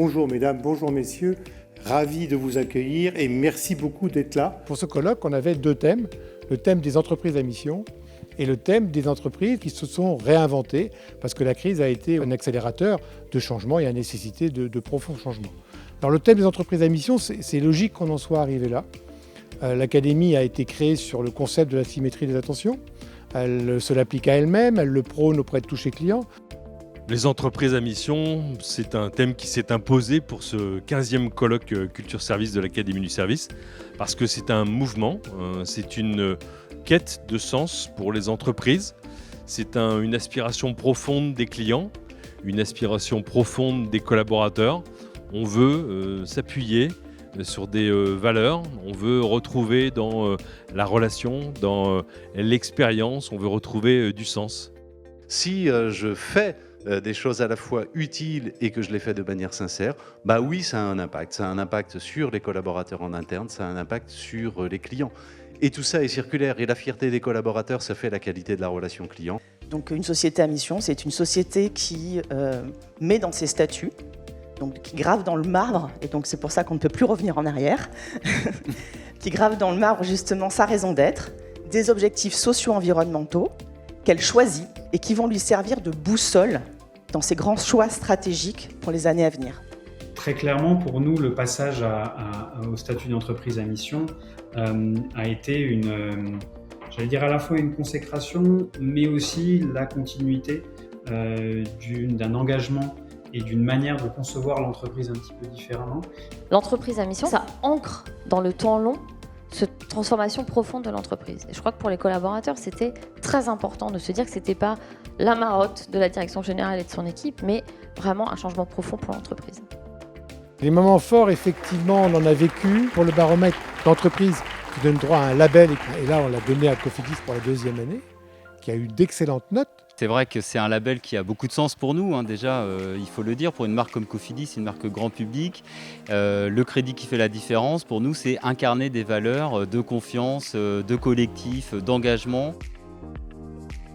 Bonjour mesdames, bonjour messieurs, ravi de vous accueillir et merci beaucoup d'être là. Pour ce colloque, on avait deux thèmes, le thème des entreprises à mission et le thème des entreprises qui se sont réinventées parce que la crise a été un accélérateur de changement et a nécessité de profonds changements. Alors le thème des entreprises à mission, c'est logique qu'on en soit arrivé là. L'Académie a été créée sur le concept de la symétrie des attentions. Elle se l'applique à elle-même, elle le prône auprès de tous ses clients. Les entreprises à mission, c'est un thème qui s'est imposé pour ce 15e colloque Culture Service de l'Académie du Service, parce que c'est un mouvement, c'est une quête de sens pour les entreprises, c'est une aspiration profonde des clients, une aspiration profonde des collaborateurs. On veut s'appuyer sur des valeurs, on veut retrouver dans la relation, dans l'expérience, on veut retrouver du sens. Si je fais des choses à la fois utiles et que je les fais de manière sincère, bah oui, ça a un impact. Ça a un impact sur les collaborateurs en interne, ça a un impact sur les clients. Et tout ça est circulaire. Et la fierté des collaborateurs, ça fait la qualité de la relation client. Donc une société à mission, c'est une société qui met dans ses statuts, donc qui grave dans le marbre, et donc c'est pour ça qu'on ne peut plus revenir en arrière, qui grave dans le marbre justement sa raison d'être, des objectifs socio-environnementaux qu'elle choisit et qui vont lui servir de boussole dans ses grands choix stratégiques pour les années à venir. Très clairement, pour nous, le passage au statut d'entreprise à mission a été j'allais dire à la fois une consécration, mais aussi la continuité d'un engagement et d'une manière de concevoir l'entreprise un petit peu différemment. L'entreprise à mission, ça ancre dans le temps long cette transformation profonde de l'entreprise. Et je crois que pour les collaborateurs, c'était très important de se dire que ce n'était pas la marotte de la direction générale et de son équipe, mais vraiment un changement profond pour l'entreprise. Les moments forts, effectivement, on en a vécu pour le baromètre d'entreprise qui donne droit à un label, et là on l'a donné à Cofidis pour la 2e année, qui a eu d'excellentes notes. C'est vrai que c'est un label qui a beaucoup de sens pour nous, déjà, il faut le dire, pour une marque comme Cofidis, une marque grand public. Le crédit qui fait la différence, pour nous, c'est incarner des valeurs de confiance, de collectif, d'engagement.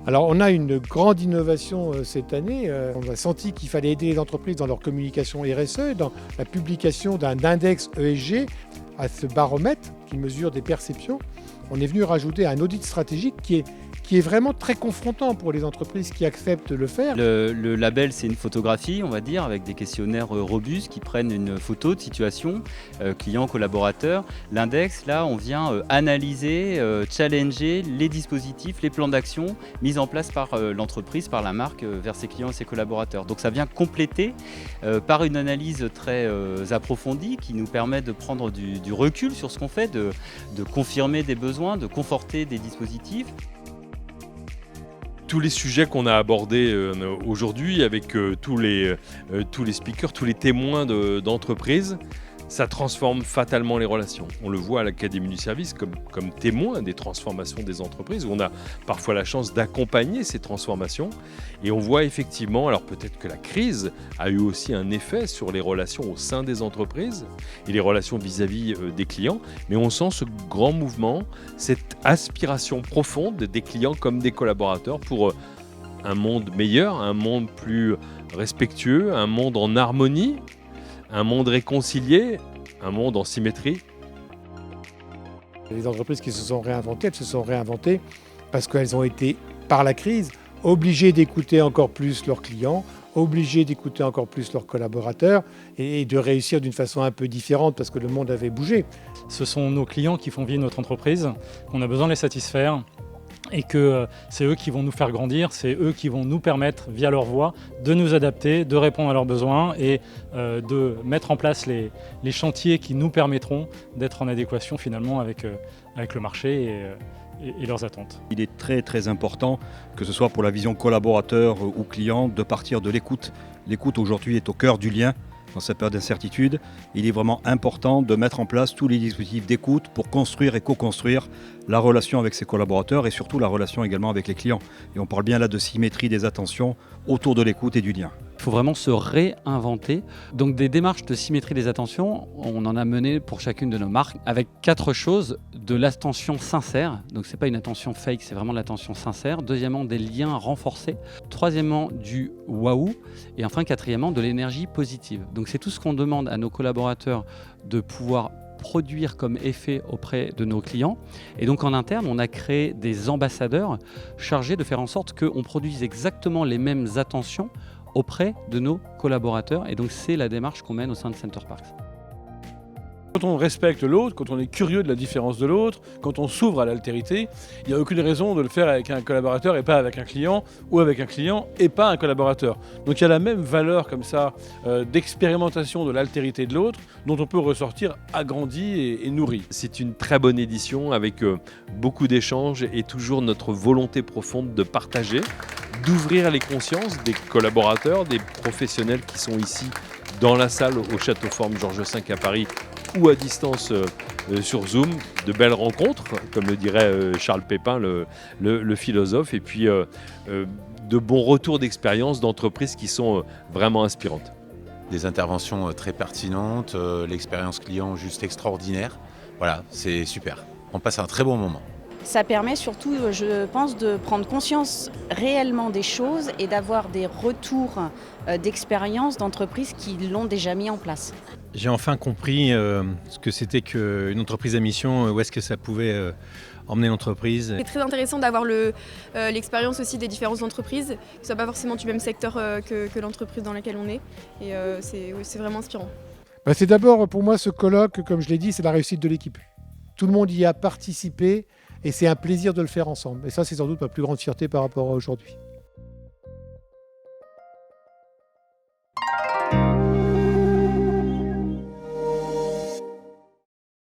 Alors on a une grande innovation cette année, on a senti qu'il fallait aider les entreprises dans leur communication RSE, dans la publication d'un index ESG à ce baromètre qui mesure des perceptions. On est venu rajouter un audit stratégique qui est vraiment très confrontant pour les entreprises qui acceptent de le faire. Le label, c'est une photographie, on va dire, avec des questionnaires robustes qui prennent une photo de situation, client, collaborateur. L'index, là, on vient analyser, challenger les dispositifs, les plans d'action mis en place par l'entreprise, par la marque, vers ses clients et ses collaborateurs. Donc ça vient compléter par une analyse très approfondie qui nous permet de prendre du recul sur ce qu'on fait, de confirmer des besoins, de conforter des dispositifs. Tous les sujets qu'on a abordés aujourd'hui avec tous les speakers, tous les témoins d'entreprises, ça transforme fatalement les relations. On le voit à l'Académie du Service comme témoin des transformations des entreprises, où on a parfois la chance d'accompagner ces transformations. Et on voit effectivement, alors peut-être que la crise a eu aussi un effet sur les relations au sein des entreprises et les relations vis-à-vis des clients, mais on sent ce grand mouvement, cette aspiration profonde des clients comme des collaborateurs pour un monde meilleur, un monde plus respectueux, un monde en harmonie, un monde réconcilié, un monde en symétrie. Les entreprises qui se sont réinventées, elles se sont réinventées parce qu'elles ont été, par la crise, obligées d'écouter encore plus leurs clients, obligées d'écouter encore plus leurs collaborateurs et de réussir d'une façon un peu différente parce que le monde avait bougé. Ce sont nos clients qui font vivre notre entreprise, qu'on a besoin de les satisfaire. Et que c'est eux qui vont nous faire grandir, c'est eux qui vont nous permettre, via leur voix, de nous adapter, de répondre à leurs besoins et de mettre en place les chantiers qui nous permettront d'être en adéquation finalement avec le marché et leurs attentes. Il est très très important, que ce soit pour la vision collaborateur ou client, de partir de l'écoute. L'écoute aujourd'hui est au cœur du lien. Dans cette période d'incertitude, il est vraiment important de mettre en place tous les dispositifs d'écoute pour construire et co-construire la relation avec ses collaborateurs et surtout la relation également avec les clients. Et on parle bien là de symétrie des attentions autour de l'écoute et du lien. Il faut vraiment se réinventer. Donc des démarches de symétrie des attentions, on en a mené pour chacune de nos marques avec 4 choses. De l'attention sincère, donc c'est pas une attention fake, c'est vraiment de l'attention sincère. Deuxièmement, des liens renforcés. Troisièmement, du waouh. Et enfin, quatrièmement, de l'énergie positive. Donc c'est tout ce qu'on demande à nos collaborateurs de pouvoir produire comme effet auprès de nos clients. Et donc en interne, on a créé des ambassadeurs chargés de faire en sorte qu'on produise exactement les mêmes attentions auprès de nos collaborateurs. Et donc c'est la démarche qu'on mène au sein de Center Parcs. Quand on respecte l'autre, quand on est curieux de la différence de l'autre, quand on s'ouvre à l'altérité, il n'y a aucune raison de le faire avec un collaborateur et pas avec un client, ou avec un client et pas un collaborateur. Donc il y a la même valeur comme ça d'expérimentation de l'altérité de l'autre, dont on peut ressortir agrandi et nourri. C'est une très bonne édition avec beaucoup d'échanges et toujours notre volonté profonde de partager, d'ouvrir les consciences des collaborateurs, des professionnels qui sont ici dans la salle au Château Forme Georges V à Paris ou à distance sur Zoom, de belles rencontres, comme le dirait Charles Pépin, le philosophe, et puis de bons retours d'expérience d'entreprises qui sont vraiment inspirantes. Des interventions très pertinentes, l'expérience client juste extraordinaire. Voilà, c'est super. On passe un très bon moment. Ça permet surtout, je pense, de prendre conscience réellement des choses et d'avoir des retours d'expérience d'entreprises qui l'ont déjà mis en place. J'ai enfin compris ce que c'était qu'une entreprise à mission, où est-ce que ça pouvait emmener l'entreprise. C'est très intéressant d'avoir l'expérience aussi des différentes entreprises, que ce ne soit pas forcément du même secteur que l'entreprise dans laquelle on est. Et c'est vraiment inspirant. C'est d'abord, pour moi, ce colloque, comme je l'ai dit, c'est la réussite de l'équipe. Tout le monde y a participé et c'est un plaisir de le faire ensemble. Et ça, c'est sans doute ma plus grande fierté par rapport à aujourd'hui.